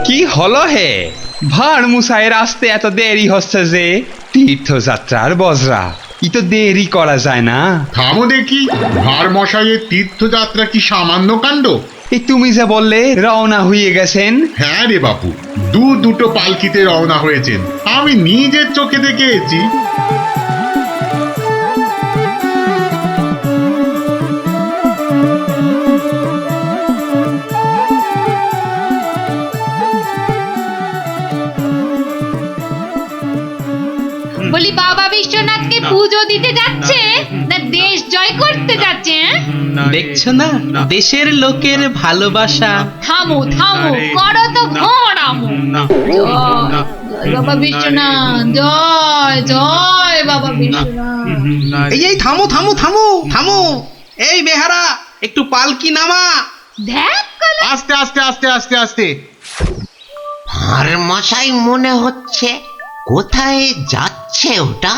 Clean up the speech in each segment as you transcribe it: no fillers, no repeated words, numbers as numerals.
কি হলো হে? ভাঁড় মশাইয়ের আসতে এত দেরি হচ্ছে যে? তীর্থযাত্রার বজরা, ই তো দেরি করা যায় না। থামো দেখি, ভাঁড় মশাইয়ের তীর্থযাত্রা কি সামান্য কাণ্ড? এই তুমি যে বললে রওনা হয়ে গেছেন। হ্যাঁ রে বাপু, দুটো পালকিতে রওনা হয়েছেন, আমি নিজের চোখে দেখে এসেছি। বলি বাবা বিশ্বনাথকে পুজো দিতে যাচ্ছে না দেশ জয় করতে যাচ্ছে? দেখছো না দেশের লোকের ভালোবাসা। থামো থামো, করো তো ঘোড়ামো। জয় বাবা বিশ্বনাথ, জয় জয় বাবা বিশ্বনাথ। এই থামো থামো থামো থামো, এই বেহারা একটু পালকি নামা। দেখ আস্তে আস্তে আস্তে আস্তে আস্তে। আর মশাই মনে হচ্ছে, কোথায় যাচ্ছে ওটা?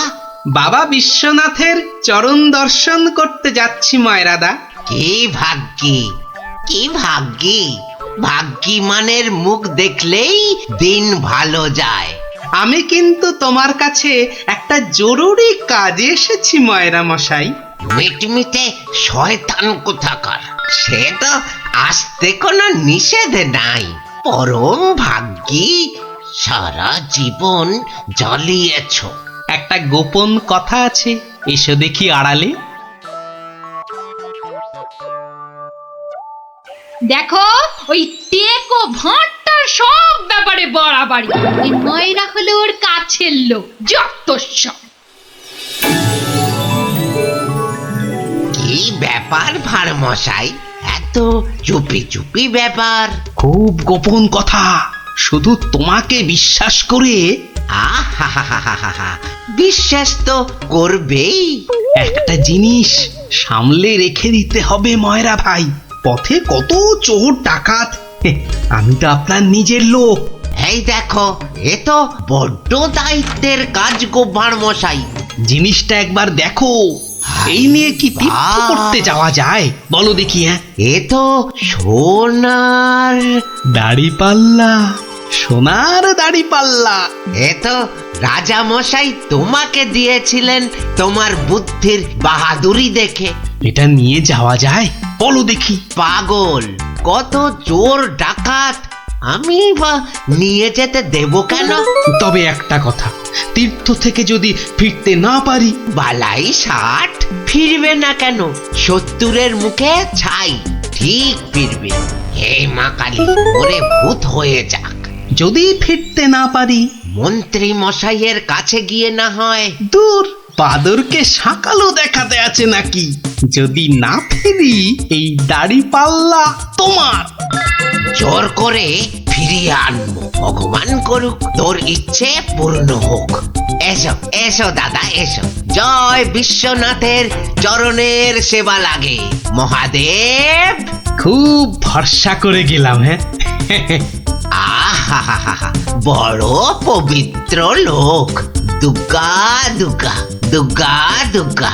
বাবা বিশ্বনাথের চরণ দর্শন করতে যাচ্ছি ময়রাদা। কি ভাগ্যি, কি ভাগ্যি! ভাগ্যি মানের মুখ দেখলেই দিন ভালো যায়। আমি কিন্তু তোমার কাছে একটা জরুরি কাজে এসেছি ময়রা মশাই। মিটমিটে শয়তান কোথাকার, সে তো আসতে কোনো নিষেধ নাই। পরম ভাগ্যি, সারা জীবন জ্বালিয়েছ। একটা গোপন কথা আছে, এসো দেখি আড়ালে। দেখো, ওই টেকো ভাঁড়টার সব ব্যাপারে বাড়াবাড়ি। এই ময়রা হলো ওর কাছের লোক, যত সব। কি ব্যাপার ভাঁড় মশাই, এত চুপি চুপি ব্যাপার? খুব গোপন কথা, শুধু তোমাকে বিশ্বাস করে। আহা, বিশ্বাস তো করবেই। একটা জিনিস সামলে রেখে দিতে হবে ময়রা ভাই। পথে কত চোর ডাকাত, আমি তো আপনার নিজের লোক। এই দেখো, এ তো বড্ড দায়িত্বের কাজ গো ভাঁড় মশাই। জিনিসটা একবার দেখো, এই নিয়ে কি তীর্থ করতে যাওয়া যায় বলো দেখি? এ তো সোনার দাড়ি পাল্লা, সোনার দাড়ি পাল্লা। এ তো রাজা মশাই তোমাকে দিয়েছিলেন তোমার বুদ্ধির বাহাদুরি দেখে। এটা নিয়ে যাওয়া যায় বলো দেখি? পাগল, কত চোর ডাকাত, আমি বা নিয়ে যেতে দেব কেন? তবে একটা কথা, তীর্থ থেকে যদি ফিরতে না পারি? বালাই ষাট, ফিরবে না কেন? ৭০-এর মুখে ছাই, ঠিক ফিরবে। হে মা কালী, ওরে ভূত হয়ে যাক। যদি ফিরতে না পারি? মন্ত্রী মশাইয়ের কাছে গিয়ে না হয়। দূর, বাদরকে সাকালো দেখাতে আছে নাকি? যদি না ফিরি, এই দাড়ি পাল্লা তোমার। জোর করে ফিরিয়ে আনবো, ভগবান করুক তোর ইচ্ছে পূর্ণ হোক। এসো এসো দাদা, এসো। জয় বিশ্বনাথের চরণের সেবা লাগে মহাদেব। খুব ভরসা করে গেলাম। আহা, বড় পবিত্র লোক। দুর্গা দুর্গা দুর্গা দুর্গা।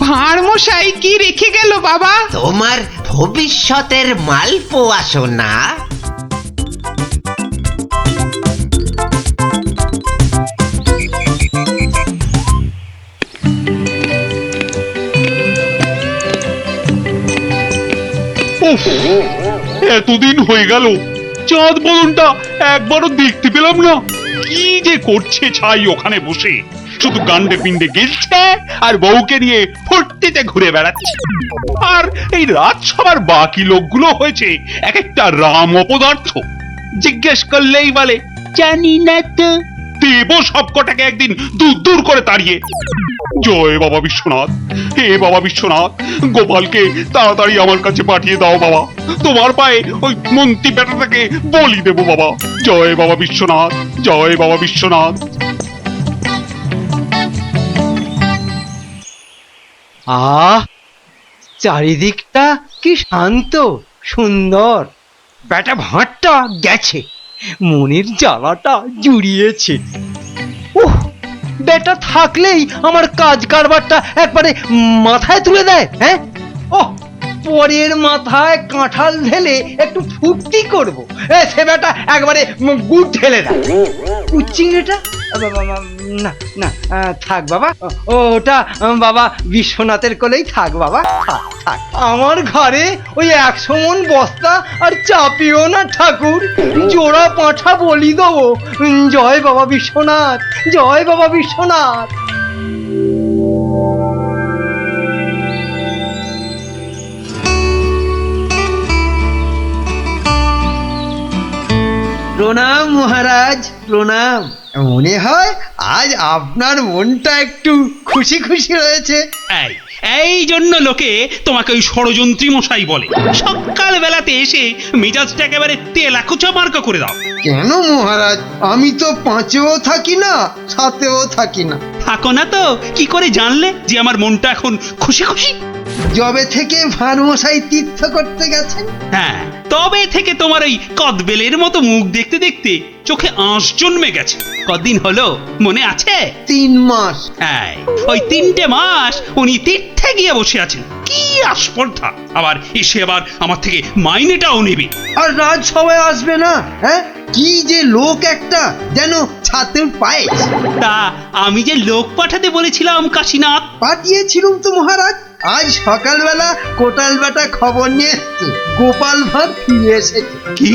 ভাঁড় মশাই কি রেখে গেল বাবা? তোমার ভবিষ্যতের মালপোয়া সোনা। এতদিন হয়ে গেল, চাঁদ বদনটা একবারও দেখতে পেলাম না। কি যে করছে ছাই ওখানে বসে, শুধু গান্ডে পিণ্ডে গেলছে আর বউকে নিয়ে ফুর্তিতে ঘুরে বেড়াচ্ছে। আর এই রাজসভার বাকি লোকগুলো হয়েছে এক একটা রাম অপদার্থ। জিজ্ঞেস করলেই বলে জানি না তো। দেব সবকটাকে একদিন দূর দূর করে তাড়িয়ে। জয় বাবা বিশ্বনাথ, হে বাবা বিশ্বনাথ, গোপালকে তাড়াতাড়ি আমার কাছে পাঠিয়ে দাও বাবা। তোমার পায়ে ওই মন্ত্রী বেটাটাকে বলি দেব বাবা। জয় বাবা বিশ্বনাথ, জয় বাবা বিশ্বনাথ। আহ, চারিদিকটা কি শান্ত সুন্দর। বেটা ভাঁড়টা গেছে, মনের জ্বালাটা জুড়িয়েছে। উহ, বেটা থাকলেই আমার কাজ কারবারটা একবারে মাথায় তুলে দেয়, হ্যাঁ? ও পরের মাথায় কাঁঠাল ঢেলে একটু ফুর্তি করবো, সে বেটা একবারে গুড় ঢেলে দেয়। চিংড়িটা না না, থাক বাবা, ওটা বাবা বিশ্বনাথের কোলেই থাক বাবা, থাক থাক। আমার ঘরে ওই 100 মণ বস্তা আর চাপিও না ঠাকুর, জোড়া পাঁঠা বলি দেবো। জয় বাবা বিশ্বনাথ, জয় বাবা বিশ্বনাথ। প্রণাম মহারাজ, প্রণাম। মনে হয় আজ আপনার মনটা একটু খুশি খুশি রয়েছে। এই জন্য লোকে তোমাকে ওই ষড়যন্ত্রী মশাই বলে। সকাল বেলাতে এসে মেজাজটা একেবারে তেলাকুচা মার্কা করে দাও। কেন মহারাজ, আমি তো 5এও থাকি না, 7এও থাকি না। থাকো না তো কি করে জানলে যে আমার মনটা এখন খুশি খুশি? যবে থেকে ভানুমশাই তীর্থ করতে গেছেন। হ্যাঁ, তবে থেকে তোমার ওই কদবেলের মতো মুখ দেখতে দেখতে চোখে আঁশ জন্মে গেছে। কদিন হলো মনে আছে? 3 মাস। হ্যাঁ, ওই 3টে মাস উনি তীর্থে গিয়ে বসে আছেন। কি আস্পর্ধা! আবার এসে আবার আমার থেকে মাইনেটাও নেবে। আর রাজসভায় আসবে না, হ্যাঁ? কি যে লোক একটা, যেন ছাতের পায়ে। তা আমি যে লোক পাঠাতে বলেছিলাম কাশীনাথ, পাঠিয়েছিলুম তো মহারাজ। আজ সকালবেলা কোটাল বেটা খবর নিয়ে এসছে, গোপাল ভাঁড় ফিরে এসেছে। কি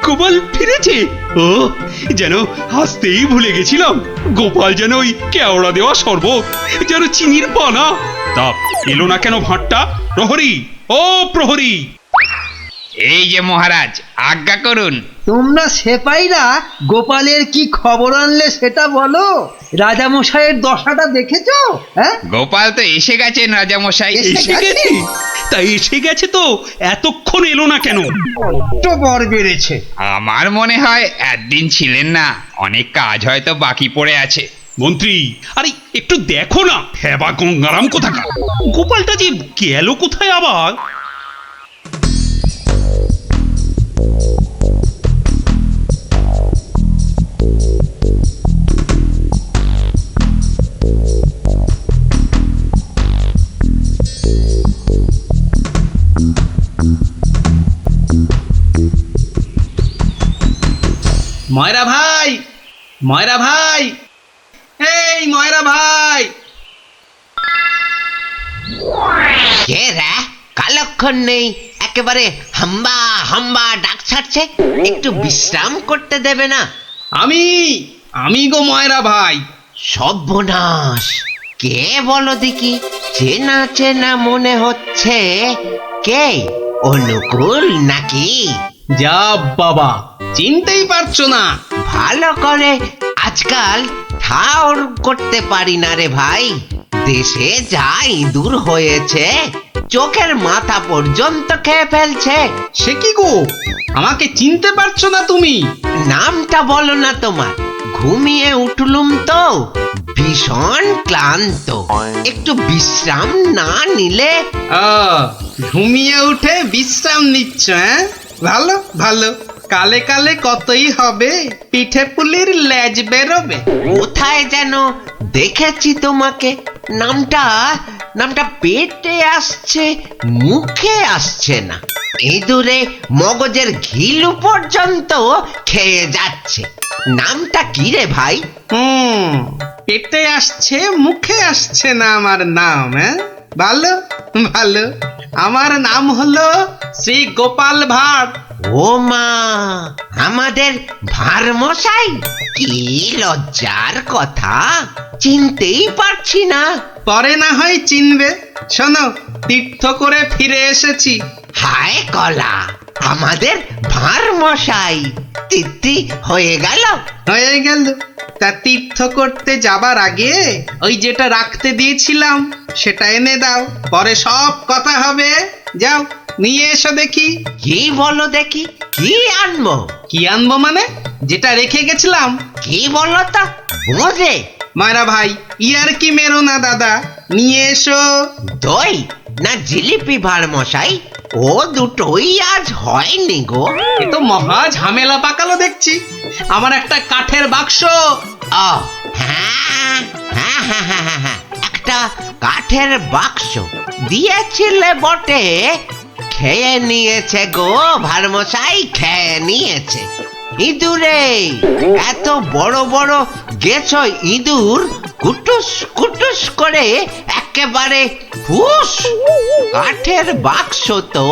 গোপাল ফিরেছে? ও, যেন হাসতেই ভুলে গেছিলাম। গোপাল যেন ওই কেওড়া দেওয়া শরবত, যেন চিনির পানা। তা এলো না কেন ভাঁড়টা? প্রহরী, ও প্রহরী! এই যে মহারাজ, আজ্ঞা করুন। তোমরা সেপাইরা গোপালের কি খবর আনলে সেটা বলো। রাজামশাইয়ের দশাটা দেখেছো? হ্যাঁ, গোপাল তো এসে গেছেন রাজামশাই। এসে গেছে? তাই এসে গেছে তো এতক্ষণ এলো না কেন? তো বর বেড়েছে। আমার মনে হয় একদিন ছিলেন না, অনেক কাজ হয়তো বাকি পড়ে আছে। মন্ত্রী, আরে একটু দেখো না, হেবা গঙ্গারাম কোথাকার! গোপালটা যে গেল কোথায় আবার? ময়রা ভাই, ময়রা ভাই, এই ময়রা ভাই! কে রে? কালক্ষণ নেই, একেবারে হাম্বা হাম্বা ডাক ছাড়ছে। একটু বিশ্রাম করতে দেবে না? আমি গো ময়রা ভাই। সর্বনাশ! কে বলো দেখি? চেনা চেনা মনে হচ্ছে। কে? অনুকূল নাকি? যা বাবা, চিনতেই পারছো না? ভালো করে আজকাল ঠাউর করতে পারি না রে ভাই। দেশে যা ইঁদুর হয়েছে, চোখের মাথা পর্যন্ত খেয়ে ফেলছে। সে কি গো, আমাকে চিনতে পারছো না তুমি? নামটা বলো না তোমার। ঘুমিয়ে উঠলুম তো, ভীষণ ক্লান্ত। একটু বিশ্রাম না নিলে। ঘুমিয়ে উঠে বিশ্রাম নিচ্ছ, হ্যাঁ? ভালো ভালো, কালে কালে কতই হবে, পিঠে পুলির লেজ বেরোবে। কোথায় যেন দেখেছি তোমাকে। নামটা পেটে আসছে, মুখে আসছে না। ইঁদুরে মগজের ঘিলু পর্যন্ত খেয়ে যাচ্ছে। নামটা কি রে ভাই? পেটে আসছে, মুখে আসছে না আমার নাম, হ্যাঁ? ভালো ভালো, আমার নাম হলো শ্রী গোপাল ভাঁড়। ও মা, আমাদের ভাঁড় মশাই! কি লজ্জার কথা, চিনতেই পারছি না। পরে না হয় চিনবে। শোনো, তীর্থ করে ফিরে এসেছি। হায় কলা, আমাদের ভাঁড় মশাই তিথি হয়ে গেল। হয়ে গেল। তা তীর্থ করতে যাবার আগে ওই যেটা রাখতে দিয়েছিলাম সেটা এনে দাও, পরে সব কথা হবে। যাও, নিয়ে এসো দেখি। কি বলো দেখি, কি আনবো? কি আনবো মানে? যেটা রেখে গেছিলাম। কি বলো তো? বোঝে ময়রা ভাই, ইয়ার কি মেরো না দাদা, নিয়ে এসো। দই না জিলিপি ভাঁড় মশাই? ও দুটোই আজ হয়নি গো। এ তো মহা ঝামেলা পাকালো দেখছি। আমার একটা কাঠের বাক্স। ও হ্যাঁ, কাঠের বাক্স দিয়েছিলে বটে, খেয়ে নিয়েছে গো ভারমশাই, খেয়ে নিয়েছে। ইঁদুরে এত বড় বড় গেছ ইঁদুর, কুটুস কুটুস করে একেবারে ফুস। কাঠের বাক্স তো।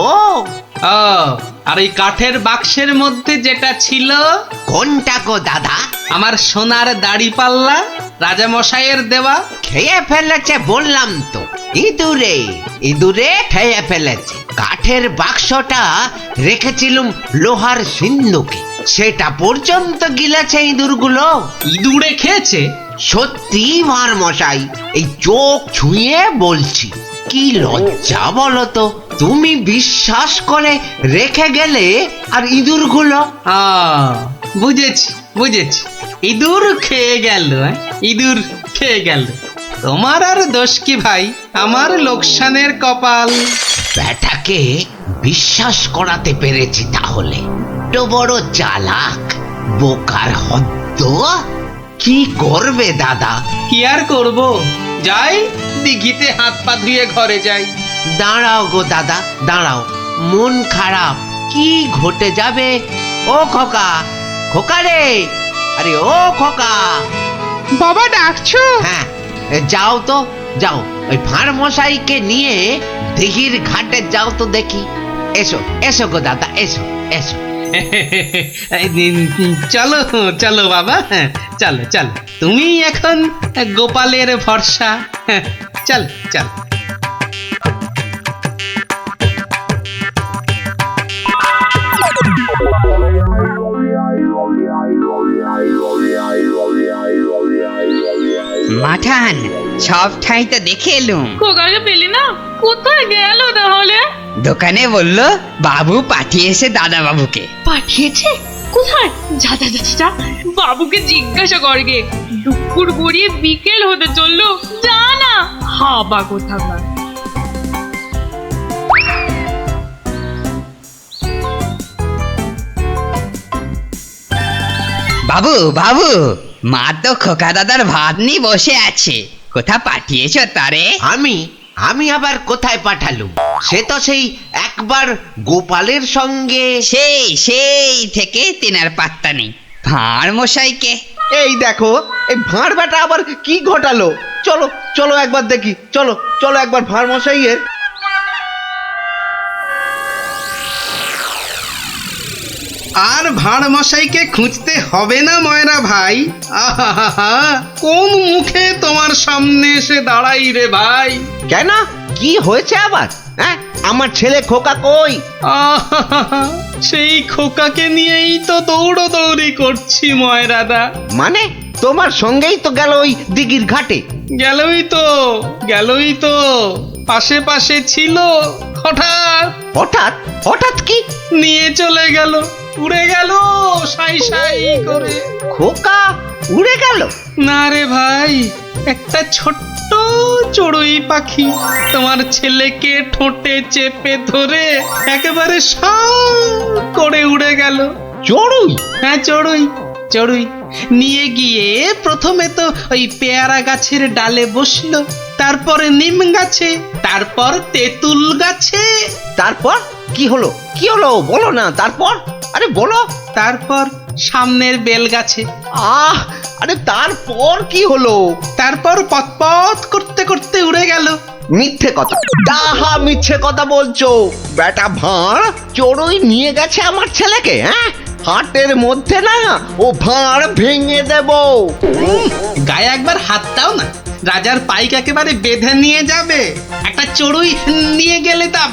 ও, আর ওই কাঠের বাক্সের মধ্যে যেটা ছিল, কোনটা গো দাদা? আমার সোনার দাড়ি পাল্লা, রাজা মশাইয়ের দেওয়া। খেয়ে ফেলেছে বললাম তো, ইঁদুরে ইঁদুরে খেয়ে ফেলেছে। কাঠের বাক্সটা রেখেছিলুম লোহার সিন্ধুকে, সেটা পর্যন্ত গিলেছে ইঁদুরগুলো। ইঁদুরে খেয়েছে? সত্যি ভারমশাই, এই চোখ ছুঁয়ে বলছি। কি লজ্জা বলো তো, তুমি বিশ্বাস করে রেখে গেলে আর ইঁদুরগুলো। বুঝেছি বুঝেছি, ইঁদুর খেয়ে গেল। ইঁদুর খেয়ে গেল। তোমার আর দোষ কি ভাই, আমার লোকসানের কপাল। ব্যাটাকে বিশ্বাস করাতে পেরেছি তাহলে। তো বড় চালাক, বোকার হদ্দ। কি করবে দাদা? কি আর করব, যাই দিঘিতে হাত পা ধুয়ে ঘরে যাই। দাঁড়াও গো দাদা, দাঁড়াও, মন খারাপ। কি ঘটে যাবে? ও খোকা, খোকা রে, আরে ও খোকা। বাবা ডাকছো? হ্যাঁ, যাও তো, যাও ওই ভাঁড় মশাইকে নিয়ে দিঘির ঘাটে যাও তো দেখি। এসো এসো গো দাদা, এসো এসো। চলো চলো বাবা, চলো চলো, তুমি এখন গোপালের ভরসা। চল চল। মাঠান, সব ঠাই তো দেখে এলুম। খোকাকে পেলি না? কোথায় গেল তাহলে? দোকানে বললো বাবু পাঠিয়েছে দাদা বাবুকে। পাঠিয়েছে? কোথায়? যা যা যা যা, বাবুকে জিজ্ঞাসা করগে। দুপুর গড়িয়ে বিকেল হতে চললো, যা না। হাবা কোথাকার। বাবু বাবু, মা তো খোকা দাদার ভাত নিয়ে বসে আছে, কোথা পাঠিয়েছ তারে? আমি আমি আবার কোথায় পাঠালুম? সে তো সেই একবার গোপালের সঙ্গে। সেই থেকে তেনার পাত্তা নেই। ভাঁড় মশাইকে। এই দেখো, এই ভাঁড় বেটা আবার কি ঘটালো। চলো চলো একবার দেখি, চলো চলো একবার ভাঁড় মশাইয়ের। আর ভাঁড় মশাইকে খুঁজতে হবে না ময়রা ভাই। আহা, কোন মুখে তোমার সামনে এসে দাঁড়াই রে ভাই? কেন, কি হয়েছে আবার? হ্যাঁ, আমার ছেলে খোকা কই? আহা, সেই খোকাকে নিয়েই তো দৌড়দৌড়ি করছি ময়রাদা। মানে তোমার সঙ্গেই তো গেল ওই দিঘির ঘাটে। গেলই তো পাশে পাশে ছিল, হঠাৎ হঠাৎ হঠাৎ কি? নিয়ে চলে গেল, উড়ে গেল সাই সাই করে। খোকা উড়ে গেল? না রে ভাই, একটা ছোট্ট চড়ুই পাখি তোমার ছেলেকে ঠোঁটে চেপে ধরে একেবারে সাঁ করে উড়ে গেল। চড়ুই? হ্যাঁ, চড়ুই নিয়ে গিয়ে প্রথমে তো ওই পেয়ারা গাছের ডালে বসলো, তারপরে নিম গাছে, তারপর তেঁতুল গাছে। তারপর কি হলো? কি হলো বলো না, তারপর? আরে বলো। তারপর সামনের বেল গাছে। আরে তারপর কি হলো? তারপর পথ করতে করতে উড়ে গেল। মিথ্যে কথা, ডাহা মিথ্যে কথা বলছো। বেটা ভাঁড় চড়ুই নিয়ে গেছে আমার ছেলেকে। হ্যাঁ, হাটের মধ্যে না ও ভাঁড় ভেঙে দেব। গায়ে একবার হাত দাও না, রাজার পাইক একেবারে বেঁধে নিয়ে যাবে। একটা চড়ুই নিয়ে গেলে তা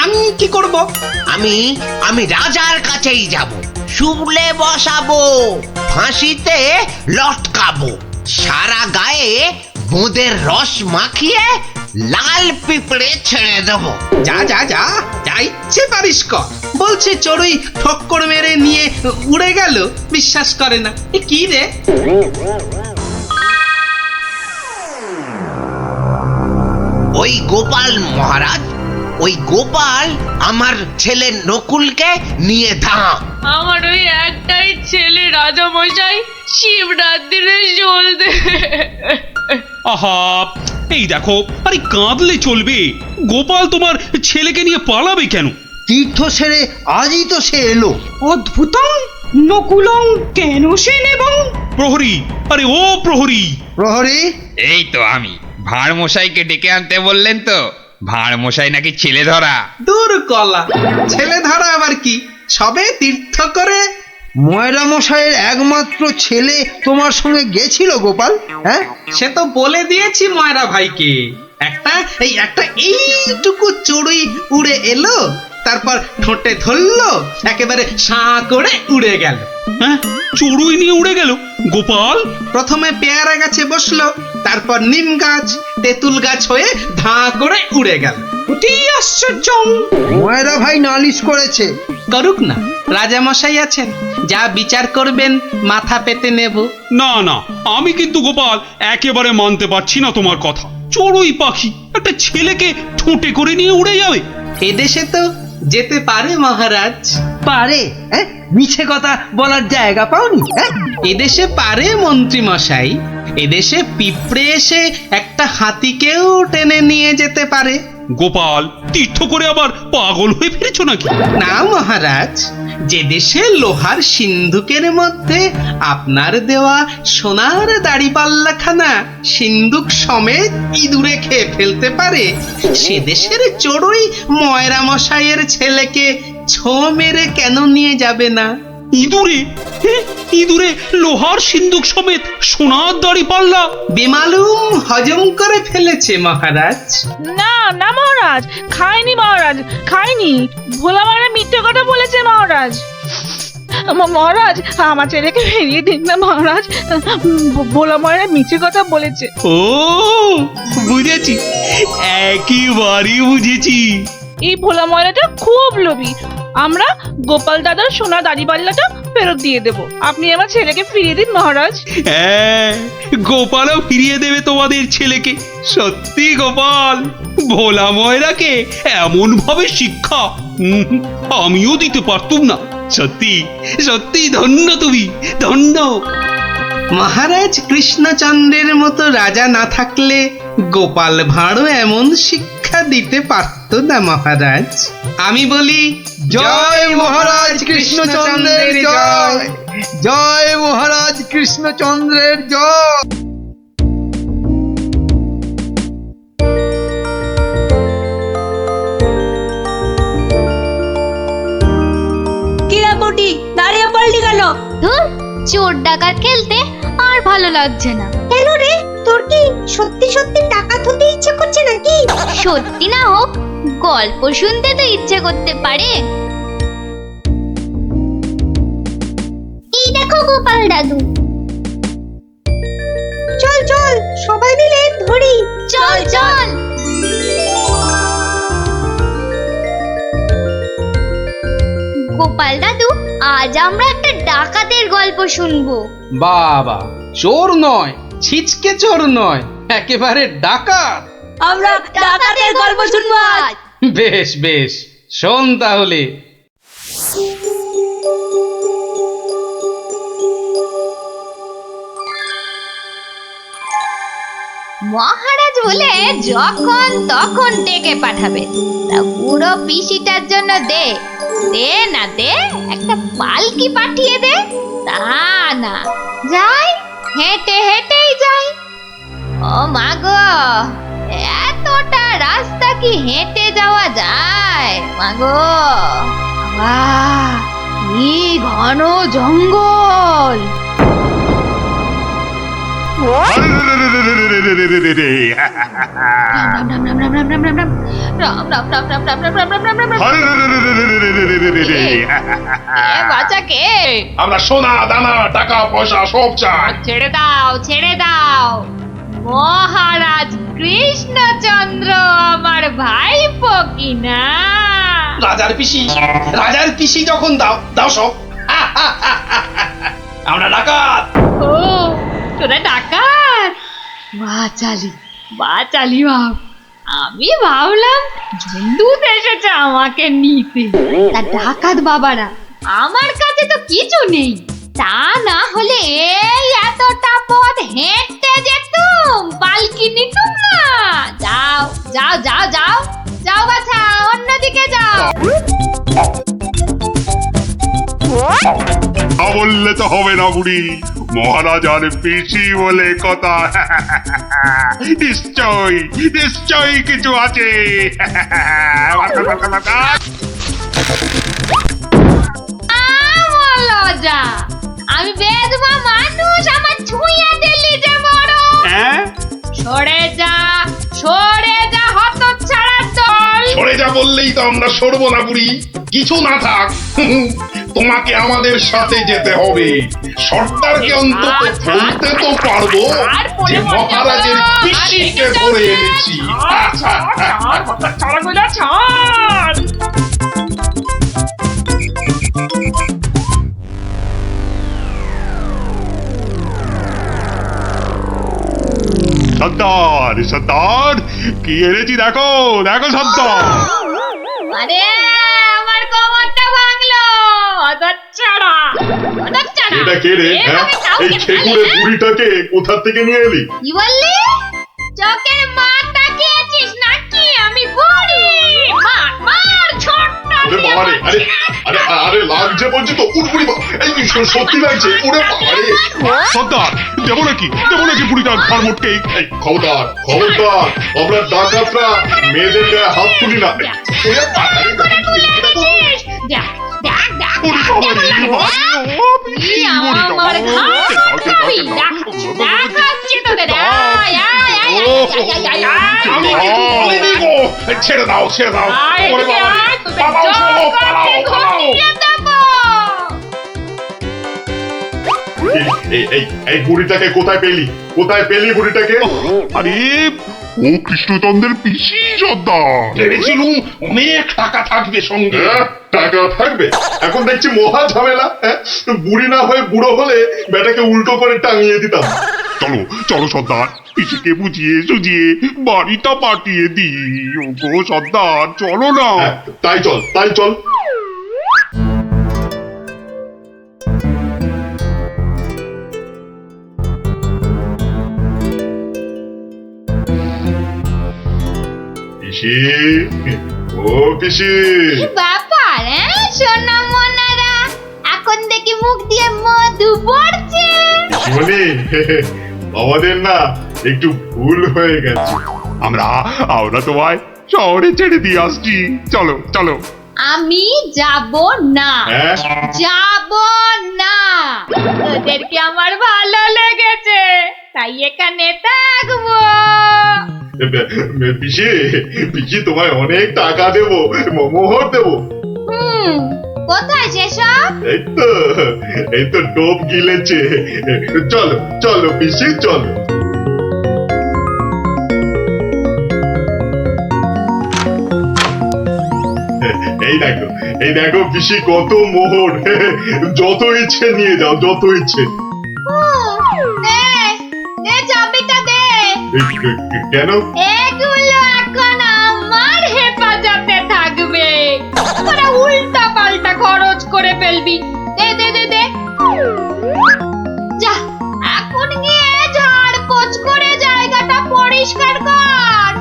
আমি কি করব? আমি রাজার কাছেই যাব, শুলে বসাবো, ফাঁসিতে লটকাবো, সারা গায়ে বোঁদের রস মাখিয়ে লাল পিঁপড়ে ছেড়ে দেবো। যা যা যা, যা ইচ্ছে পারিস কর। বলছে চড়ুই ঠক্কর মেরে নিয়ে উড়ে গেল, বিশ্বাস করে না। এ কি রে? ওই গোপাল মহারাজ, ওই গোপাল আমার ছেলে নকুলকে নিয়ে ধাম। আমার ওই একটাই ছেলে রাজা মশাই, শিবরাত্রিরে চলতে। আহা, এই দেখো, আরে কাঁদলে চলবে? গোপাল তোমার ছেলেকে নিয়ে পালাবে কেন? তীর্থ সেরে আজই তো সে এলো। অদ্ভুতং নকুলং কেন সে নেবং। প্রহরী, আরে ও প্রহরী! প্রহরী, এই তো আমি। ভাঁড় মশাইকে ডেকে আনতে বললেন তো? ভাঁড় মশাই নাকি ছেলে ধরা। দূর কলা, ছেলে ধরা আবার কি, সবে তীর্থ করে। ময়রা মশাইয়ের একমাত্র ছেলে তোমার সঙ্গে গেছিল গোপাল, হ্যাঁ? সে তো বলে দিয়েছি ময়রা ভাইকে। একটা এইটুকু চড়ুই উড়ে এলো, তারপর ঠোঁটে ধরলো, একেবারে সাঁ করে উড়ে গেল। হ্যাঁ, চড়ুই নিয়ে উড়ে গেল গোপাল? প্রথমে পেয়ারা গাছে বসলো, তারপর নিম গাছ, তেঁতুল গাছ হয়ে ধাঁ করে উড়ে গেল। অতি আশ্চর্য। ময়রা ভাই নালিশ করেছে। করুক না, রাজা মশাই আছেন, যা বিচার করবেন মাথা পেতে নেব। না না, আমি কিন্তু গোপাল একেবারে মানতে পারছি না তোমার কথা। চড়ুই পাখি একটা ছেলেকে ঠোঁটে করে নিয়ে উড়ে যাবে? এদেশে তো যেতে পারে মহারাজ। পারে? হ্যাঁ, মিছে কথা বলার জায়গা পাওনি? হ্যাঁ, এদেশে পারে মন্ত্রী মশাই। এদেশে পিঁপড়ে এসে একটা হাতিকেও টেনে নিয়ে যেতে পারে। গোপাল, তীর্থ করে আবার পাগল হয়ে ফিরেছ নাকি? না মহারাজ, যে দেশে লোহার সিন্ধুকের মধ্যে আপনার দেওয়া সোনার দাড়িপাল্লাখানা সিন্ধুক সমেত ইঁদুরে খেয়ে ফেলতে পারে, সে দেশের চড়ুই ময়রা মশাইয়ের ছেলেকে ছো মেরে কেন নিয়ে যাবে না? ইঁদুরে? ইঁদুরে লোহার সিন্ধুক সমেত সোনার দাড়ি পাল্লা? বেমালুম হজম করে ফেলেছে মহারাজ। না না মহারাজ, খাইনি মহারাজ, খাইনি। ভোলা মারা মিথ্যে কথা বলেছে মহারাজ। মহারাজ, আমার ছেলেকে ফিরিয়ে দিন না মহারাজ। ভোলা মারা মিথ্যে কথা বলেছে। ও বুঝেছি, একেবারে বুঝেছি। এই ভোলা ময়রাটা খুব লোভী। আমরা গোপাল দাদার সোনা দাড়িপাল্লাটা ফেরত দিয়ে দেব। আপনি আমার ছেলেকে ফিরিয়ে দিন মহারাজ। হ্যাঁ, গোপালও ফিরিয়ে দেবে তোমাদের ছেলেকে। সত্যি গোপাল, ভোলা ময়রাকে এমন ভাবে শিক্ষা আমিও দিতে পারতুম না। সত্যি সত্যি ধন্য তুমি, ধন্য। মহারাজ কৃষ্ণচন্দ্রের মতো রাজা না থাকলে গোপাল ভাঁড়ও এমন শিক্ষা দিতে পারত না মহারাজ। আমি বলি জয় মহারাজ কৃষ্ণচন্দ্রের জয়, জয় মহারাজ কৃষ্ণচন্দ্রের জয়। কিরাপটি দাঁড়িয়ে পড়লি কেন? ধুর, চোর ডাকাত খেলতে আর ভালো লাগছে না। কেন রে, তোর কি সত্যি সত্যি টাকা তুলতে ইচ্ছে করছে নাকি? সত্যি না হোক, গল্প শুনতে তো ইচ্ছে করতে পারে। এই দেখো গোপাল দাদু। চল চল, সবাই মিলে ধরি। চল চল। গোপাল দাদু, আজ আমরা একটা ডাকাতের গল্প শুনবো। বাবা, চোর নয়, ছিচকে চোর নয়, একেবারে ডাকাত। আমরা ডাকাতের গল্প শুনবো আজ। বেশ বেশ, শোন তাহলে। মহারাজ বলে যখন তখন ডেকে পাঠাবে, তা বুড়ো পিসিটার জন্য দে দে না দে, একটা পালকি পাঠিয়ে দে। তা না, যাই হেঁটে হেঁটেই যাই। ও মা গো, এতটা রাস্তা কি হেঁটে যাওয়া যায়? মা গো, বাবা, কি ঘন জঙ্গল! আমরা সোনা দানা টাকা পয়সা সব চাই। ছেড়ে দাও ছেড়ে দাও, মহারাজ কৃষ্ণচন্দ্র আমার ভাইপো কিনা। রাজার পিসি যখন দাও দাও সব। আমরা ডাকাত। ও, তোরা ডাকাত? বাচালি বাচালি ভাব। আমি ভাবলাম ঝুন্ডুত এসেছে আমাকে নিতে। তা ডাকাত বাবারা, আমার কাছে তো কিছু নেই। তা না হলে এই এতটা পথ হেঁটে যেতুম, পালকি নিতুম না। যাও যাও যাও যাও বাছা, অন্যদিকে যাও। তা বললে তো হবে না বুড়ি, মহারাজার পিসি বলে কথা। নিশ্চয় নিশ্চয়ই কিছু আছে। লজ্জা, আমি বেদবা মানুষ, আমার ছুঁয়ে দিলি যে বড়। সরে যা হতচ্ছাড়া দল। সরে যা বললেই তো আমরা সরবো না বুড়ি, কিছু না থাক। তোমাকে আমাদের সাথে যেতে হবে। সর্দারকে অন্তত বলতে তো পারবো যে মহারাজের পিসিকে ধরে এনেছি। সর্দার সর্দার, কি এনেছি দেখো দেখো সর্দার। আরে আমার কোমরটা ভাঙলো, হতচ্ছাড়া। এটা কে রে? এই খেকুড়ে বুড়িটাকে কোথা থেকে নিয়ে এলি? কি বললি? চোখের মার তাকিয়েছিস নাকি? আমি বুড়ি? মার ছোট্ট। আরে আরে আরে লাগছে বলছি তো। এই সত্যি লাগছে। ওরে বাবারে সর্দার, দেবো নাকি বুড়িটার ঘর মোটকে? খবরদার খবরদার, আমরা ডাকাতরা মেয়েদের গায়ে হাত তুলি না। ওরে বাবারে ছেড়ে দাও ছেড়ে দাও। এই বুড়িটাকে কোথায় পেলি বুড়িটাকে? আরে ও কৃষ্ণচন্দ্রের পিসি সর্দার। ভেবেছিলুম অনেক টাকা থাকবে সঙ্গে। টাকা থাকবে? এখন দেখছি মহা ঝামেলা। বুড়ি না হয়ে বুড়ো হলে বেটাকে উল্টো করে টাঙিয়ে দিতাম। চলো চলো সর্দার, পিসিকে বুঝিয়ে সুঝিয়ে বাড়িটা পাঠিয়ে দিই। ওগো সর্দার, চলো না। তাই চল। পিসি, ও পিসি। ব্যাপার সোনা মনারা, এখন দেখি মুখ দিয়ে মধু পড়ছে। পিসিমণি, আমাদের না একটু ভুল হয়ে গেছে। আমরা তোমায় শহরে ছেড়ে দিয়ে আসছি। চলো চলো। আমি যাব না, তোদেরকে আমার ভালো লেগেছে, তাই এখানে থাকবো। পিসি তোমায় অনেক টাকা দেবো, মোহর দেবো। কোথায় সেসব? এই তো টোপ গিলেছে। চলো পিসি চলো। এই দেখো পিসি, কত মোহর। যত ইচ্ছে নিয়ে যাও, যত ইচ্ছে। চাবিটা দে। কেন? এগুলো এখন আমার হেফাজতে থাকবে, তোরা উল্টা পাল্টা খরচ করে ফেলবি। দে যা, এখন গিয়ে ঝাড় পোছ করে জায়গাটা পরিষ্কার কর।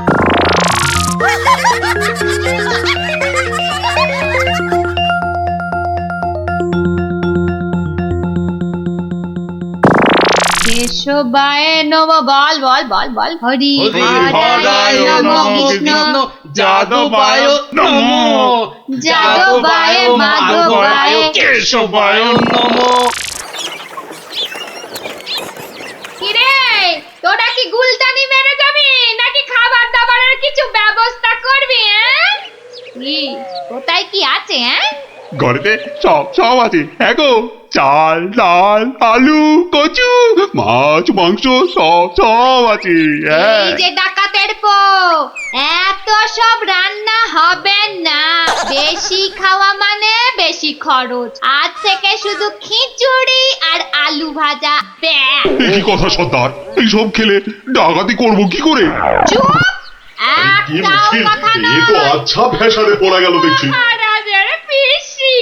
কেশবায় নম, বল হরি হরায় নম, কৃষ্ণ যাদবায় নমো, যাদবায় মাধবায় কেশবায় নমো। কিরে, তোরা কি গুলতানি মেরে যাবি নাকি খাবার দাবারের কিছু ব্যবস্থা করবি? কি কোথায় কি আছে? ঘরেতে সব আছে। হ্যাঁ গো, চাল ডাল আলু কচু মাছ মাংস সব আছে। এই যে ডাকাতের পো, এত সব রান্না হবে না। বেশি খাওয়া মানে বেশি খরচ। আজ থেকে শুধু খিচুড়ি আর আলু ভাজা। কি কথা সর্দার, এইসব খেলে ডাকাতি করবো কি করে? চুপ, একটাও কথা না। এ তো আচ্ছা ভেসারে পড়া গেল দেখছি। মহারাজের পিসি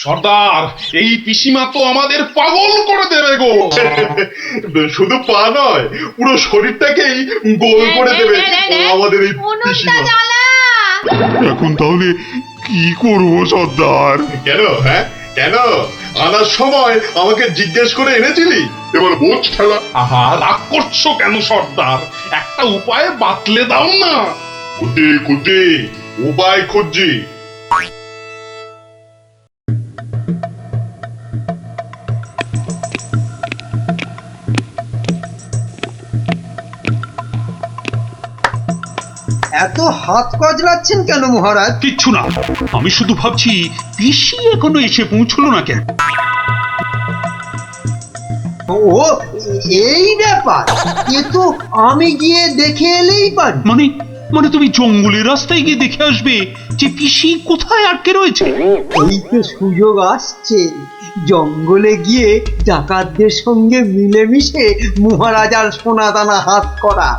সর্দার, এই পিসিমা তো আমাদের পাগল করে দেবে গো। শুধু পা নয়, পুরো শরীরটাকেই গোল করে দেবে আমাদের এই পিসিমা। এখন তাহলে কি করবো সর্দার? কেন হ্যাঁ কেন আনার সময় আমাকে জিজ্ঞেস করে এনেছিলি? এবার বোঝ ঠেলা। আহা, রাগ করছো কেন সর্দার? একটা উপায় বাতলে দাও না। কুটি কুটি উপায় খুঁজছি। এত হাত কজলাচ্ছেন কেন মহারাজ? কিচ্ছু না, আমি শুধু ভাবছি পিসি এখনো এসে পৌঁছলো না কেন। ও এই ব্যাপার, এ তো আমি গিয়ে দেখে এলেই পারি। মানে তুমি জঙ্গলের রাস্তায় গিয়ে দেখে আসবে যে পিসি কোথায় আটকে রয়েছে? এই তো সুযোগ আসছে, জঙ্গলে গিয়ে ডাকাতদের সঙ্গে মিলেমিশে মহারাজার সোনাদানা হাত করা।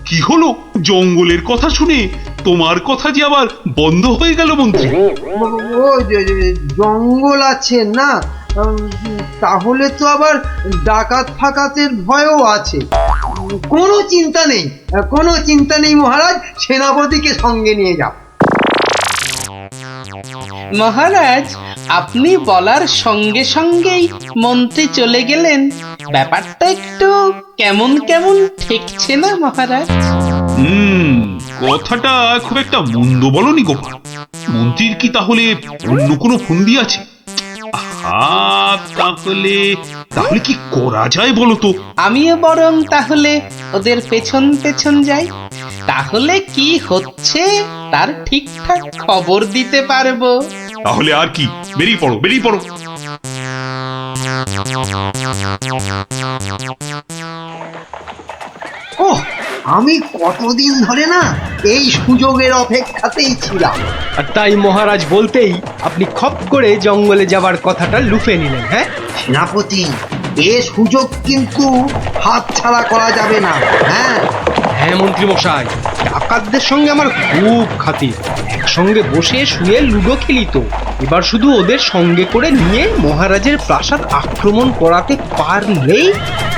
কি হলো? জঙ্গলের কথা শুনে তোমার কথা যে আবার বন্ধ হয়ে গেল মন্ত্রী? ও জঙ্গল আছে না, তাহলে তো আবার ডাকাত ফাকাতের ভয়ও আছে। কোনো চিন্তা নেই, কোনো চিন্তা নেই মহারাজ, সেনাপতিকে সঙ্গে নিয়ে যাও। মহারাজ, আপনি বলার সঙ্গে সঙ্গেই মন্ত্রী চলে গেলেন। ব্যাপারটা একটু কেমন কেমন ঠেকছে না মহারাজ? কথাটা খুব একটা মন্দ বলনি গোপাল। মন্ত্রীর কি তাহলে অন্য কোনো ফন্দি আছে? তাহলে কি করা যায় বলো তো? আমিও বরং তাহলে ওদের পেছন পেছন যাই, তাহলে কি হচ্ছে তার ঠিকঠাক খবর দিতে পারবো। তাহলে আর কি, বেরিয়ে পড়ো বেরিয়ে পড়ো। ওহ, আমি কতদিন ধরে না এই সুযোগের অপেক্ষাতেই ছিলাম। আর তাই মহারাজ বলতেই আপনি খপ করে জঙ্গলে যাবার কথাটা লুফে নিলেন। হ্যাঁ সেনাপতি, এ সুযোগ কিন্তু হাতছাড়া করা যাবে না। হ্যাঁ হ্যাঁ মন্ত্রী মশাই, ডাকাতদের সঙ্গে আমার খুব খাতির। একসঙ্গে বসে শুয়ে লুডো খেলি তো। এবার শুধু ওদের সঙ্গে করে নিয়ে মহারাজের প্রাসাদ আক্রমণ করাতে পারলেই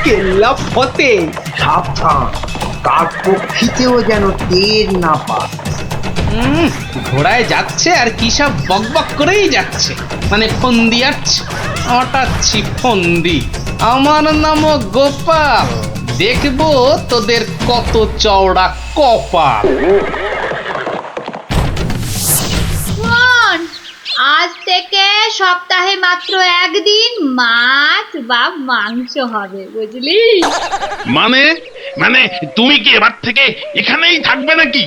কেল্লা ফতে। সাবধান, কার পক্ষিতেও যেন টের না পায়। ঘোড়ায় যাচ্ছে আর কি সব বকবক করেই যাচ্ছে, মানে ফন্দি আটছে, আটাচ্ছি ফন্দি। আমার নাম গোপাল, দেখবো তোদের কত চওড়া কপাল। আজ থেকে সপ্তাহে মাত্র একদিন মাছ বা মাংস হবে, বুঝলি? মানে তুমি কি এবার থেকে এখানেই থাকবে নাকি?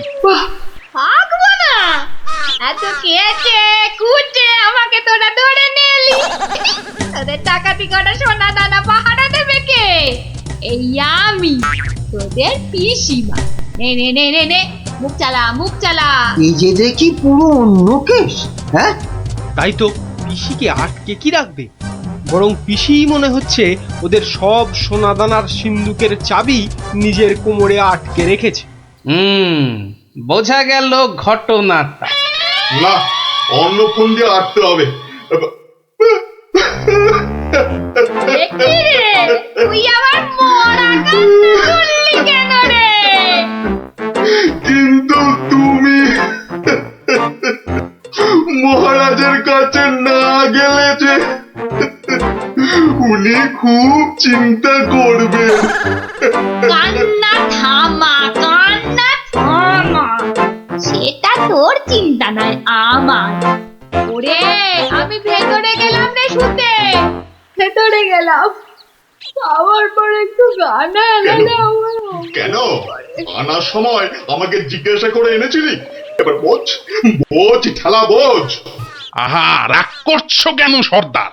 থাকবো না? এত কেটে কুটে আমাকে তোরা ধরে নিয়ে এলি। তোদের টাকাতি কটা সোনা দানা পাহারা দেবে কে? এই আমি, তোদের পিসিমা। নে নে নে নে নে, মুখ চালা মুখ চালা। এই যে দেখি পুরো অন্য কেস। হ্যাঁ তাই তো, পিসিকে আটকে কি রাখবে? বরং পিসিই মনে হচ্ছে ওদের সব সোনাদানার সিন্ধুকের চাবি নিজের কোমরে আটকে রেখেছে। বোঝা গেল ঘটনাটা। না, অন্য ফোন দিয়ে আটতে হবে। তুই আবার মরা কান্না করলি কেন রে? কিন্তু তুমি মহারাজের কাছে না গেলে যে উনি খুব চিন্তা করবেন। কান্না থামা, কান্না থামা। সেটা তোর চিন্তা নয়, আমার। ওরে, আমি ভেতরে গেলাম রে শুতে, ভেতরে গেলাম। আবার পরে একটু গানা এলাম। কেন আনার সময় আমাকে জিজ্ঞাসা করে এনেছিলি? এবার বোঝ বোঝ ঠেলা বোঝ। আহা, রাগ করছো কেন সর্দার?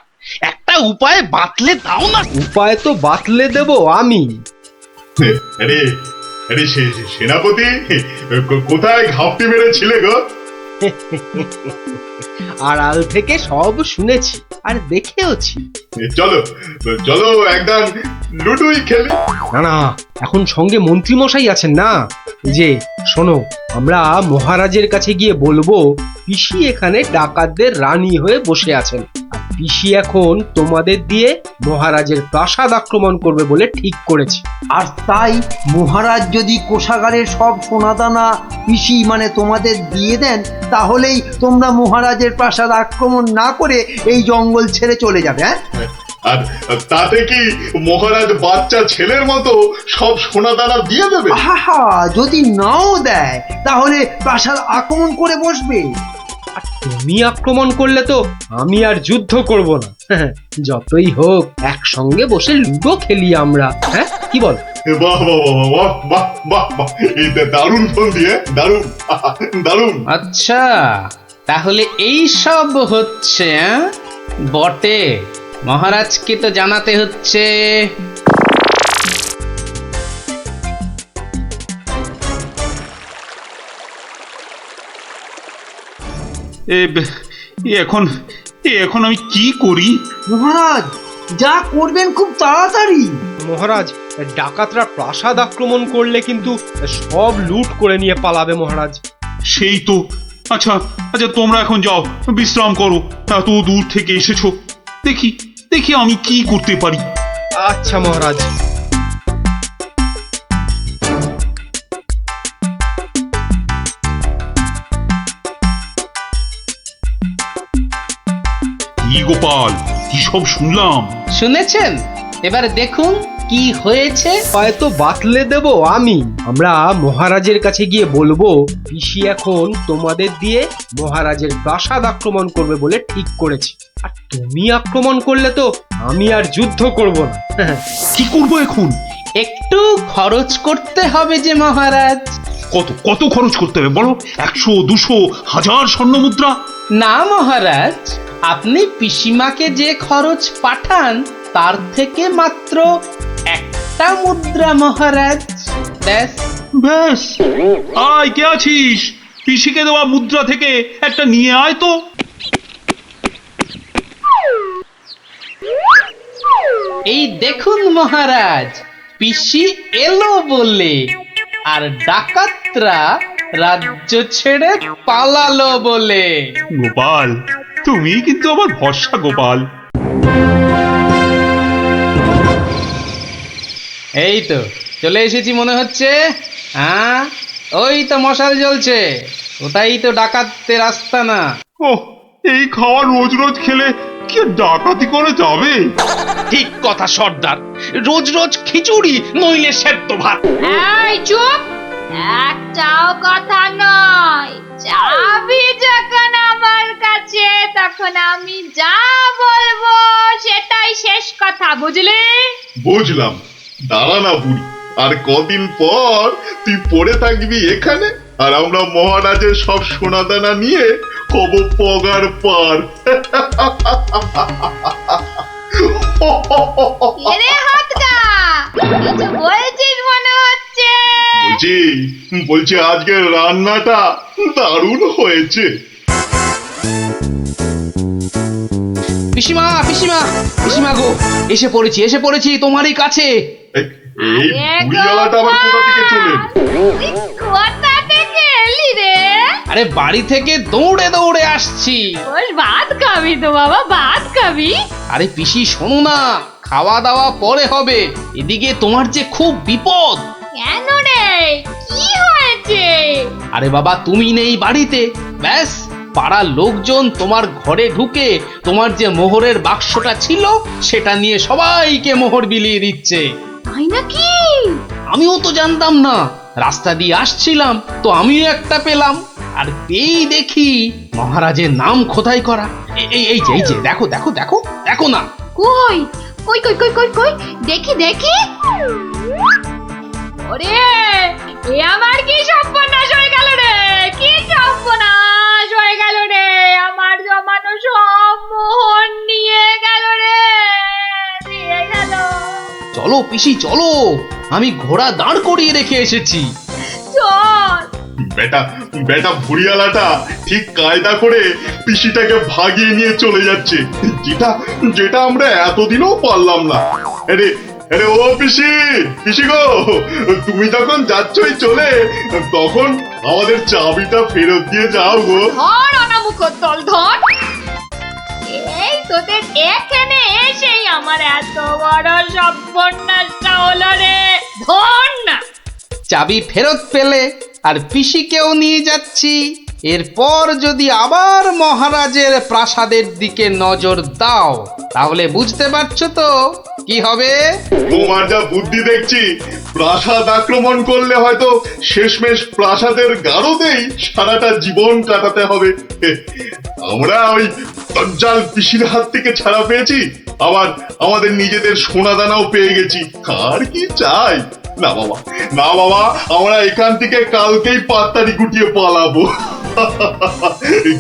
একটা উপায় বাতলে দাও না। উপায় তো বাতলে দেব আমি। আরে আরে সেনাপতি, কোথায় ঘাপটি মেরেছিলে গো? আড়াল থেকে সব শুনেছি আর দেখেওছি। চলো চলো একদম লুডুই খেলি। না না, এখন সঙ্গে মন্ত্রী মশাই আছেন না। যে শোনো, আমরা মহারাজের কাছে গিয়ে বলবো পিসি এখানে ডাকাতদের রানী হয়ে বসে আছেন। আর পিসি এখন তোমাদের দিয়ে মহারাজের প্রাসাদ আক্রমণ করবে বলে ঠিক করেছে। আর তাই মহারাজ যদি কোষাগারের সব সোনাদানা পিসি মানে তোমাদের দিয়ে দেন, তাহলেই তোমরা মহারাজের প্রাসাদ আক্রমণ না করে এই জঙ্গল ছেড়ে চলে যাবে। হ্যাঁ, আর তাতে কি মহারাজ বাচ্চা ছেলের মতো সব সোনা দানা দিয়ে দেবে? আহা, যদি নাও দেয় তাহলে প্রাসাদ আক্রমণ করে বসবে। আর তুমি আক্রমণ করলে তো আমি আর যুদ্ধ করব না, যতই হোক একসঙ্গে বসে লুডো খেলি আমরা। হ্যাঁ, কি বল? বাহ বাহ বাহ বাহ বাহ বাহ বাহ, এই দারুণ ফোন দিয়ে, দারুণ দারুণ। আচ্ছা, তাহলে এই সব হচ্ছে বটে। মহারাজকে তো জানাতে হচ্ছে। এখন আমি কি করি? মহারাজ যা করবেন খুব তাড়াতাড়ি। মহারাজ, ডাকাতরা প্রাসাদ আক্রমণ করলে কিন্তু সব লুট করে নিয়ে পালাবে মহারাজ। সেই তো। আচ্ছা আচ্ছা, তোমরা এখন যাও, বিশ্রাম করো। এত দূর থেকে এসেছো, দেখি দেখি আমি কি করতে পারি। আচ্ছা মহারাজ। কি গোপাল, কি সব শুনলাম? শুনেছেন? এবার দেখুন কি হয়েছে। হয়তো বাতলে দেব আমি। আমরা মহারাজের কাছে গিয়ে বলবো পিসি এখন তোমাদের দিয়ে মহারাজের প্রাসাদ আক্রমণ করবে বলে ঠিক করেছে। আর তুমি আক্রমণ করলে তো আমি আর যুদ্ধ করব না। কি করবো এখন? একটু খরচ করতে হবে যে মহারাজ। কত কত খরচ করতে হবে বলো? 100, 200, 1000 স্বর্ণ মুদ্রা? না মহারাজ, আপনি পিসিমাকে যে খরচ পাঠান তার থেকে মাত্র একটা মুদ্রা মহারাজ। ব্যাস ব্যাস। আয়, কে আছিস? পিসিকে দেওয়া মুদ্রা থেকে একটা নিয়ে আয় তো। এই দেখুন মহারাজ, পিসি এলো বলে। আর ডাকাতরা রাজ্য ছেড়ে পালালো বলে। গোপাল, তুমি কিন্তু আমার ভরসা গোপাল। এই তো চলে এসেছি মনে হচ্ছে। হ্যাঁ, ওই তো মশাল জ্বলছে। ওটাই তো ডাকাতদের আস্তানা। ও, এই খাওয়া রোজ রোজ খেলে কি আর ডাকাতি করে যাবে? ঠিক কথা সর্দার, রোজ রোজ খিচুড়ি নইলে সেদ্ধ ভাত। এই চুপ, একটাও কথা নয়। চাবি যখন আমার কাছে, তখন আমি যা বলবো সেটাই শেষ কথা, বুঝলি? বুঝলাম। দাঁড়া না বুড়ি, আর কদিন পর তুই পড়ে থাকবি এখানে, আর আমরা মহারাজের সব সোনাদানা নিয়ে হব পগার পার। এরে হাতটা, কিছু বলছিস মনে হচ্ছে। বলছি আজকের রান্নাটা দারুণ হয়েছে। পিসিমা পিসিমা পিসিমা গো, এসে পড়েছি তোমারই কাছে। এই বুড়িওয়ালাটা আবার কোথা থেকে চলে? কোথা থেকে এলি রে? আরে বাড়ি থেকে দৌড়ে দৌড়ে আসছি। বল, ভাত খাবি তো বাবা, ভাত খাবি? আরে পিসি শোনো না, খাওয়া দাওয়া পরে হবে। এদিকে তোমার যে খুব বিপদ। কেন রে, কি হয়েছে? আরে বাবা, তুমি নেই বাড়িতে, ব্যাস পাড়ার লোকজন তোমার ঘরে ঢুকে তোমার যে মোহরের বাক্সটা ছিল সেটা নিয়ে সবাইকে মোহর বিলিয়ে দিচ্ছে। তাই নাকি? আমিও তো জানতাম না, রাস্তা দিয়ে আসছিলাম তো আমিও একটা পেলাম। আর পেয়েই দেখি মহারাজের নাম খোদাই করা। এই যে দেখো দেখো দেখো দেখো না। কই কই কই কই কই কই, দেখি দেখি। ওরে, এ আমার কি সর্বনাশ হয়ে গেল রে, কি সর্বনাশ হয়ে গেল রে। আমার জমানো সব মোহর নিয়ে গেল রে, নিয়ে গেল। চলো পিসি চলো, আমি ঘোড়া দাঁড় করিয়ে রেখে এসেছি। চল। বেটা বেটা বুড়িওয়ালাটা ঠিক কায়দা করে পিসিটাকে ভাগিয়ে নিয়ে চলে যাচ্ছে, যেটা যেটা আমরা এতদিনও পারলাম না। আরে আরে ও পিসি, পিসি গো, তুমি যখন যাচ্ছই চলে, তখন আমাদের চাবিটা ফেরত দিয়ে যাও গো। ধর অনামুখ দল, ধর। এ এই তোদের এখানে এসেই আমার এত বড় সর্বনাশটা হলো রে, ধর না। চাবি ফেরত পেলে আর পিসিকেও নিয়ে যাচ্ছি। এরপর যদি আবার মহারাজের প্রাসাদের দিকে নজর দাও তাহলে বুঝতে পারছো তো কি হবে। তোমার যা বুদ্ধি দেখছি, প্রাসাদ আক্রমণ করলে হয়তো শেষমেশ প্রাসাদের গারদেই সারাটা জীবন কাটাতে হবে। আমরা ওই দজ্জাল পিসির হাত থেকে ছাড়া পেয়েছি, আবার আমাদের নিজেদের সোনাদানাও পেয়ে গেছি। আর কি চাই? না বাবা, না বাবা, আমরা এখান থেকে কালকেই পাত্তারি গুটিয়ে পালাবো।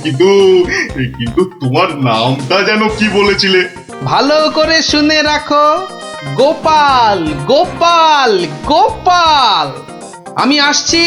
কিন্তু কিন্তু তোমার নামটা যেন কি বলেছিলে? ভালো করে শুনে রাখো, গোপাল গোপাল গোপাল। আমি আসছি।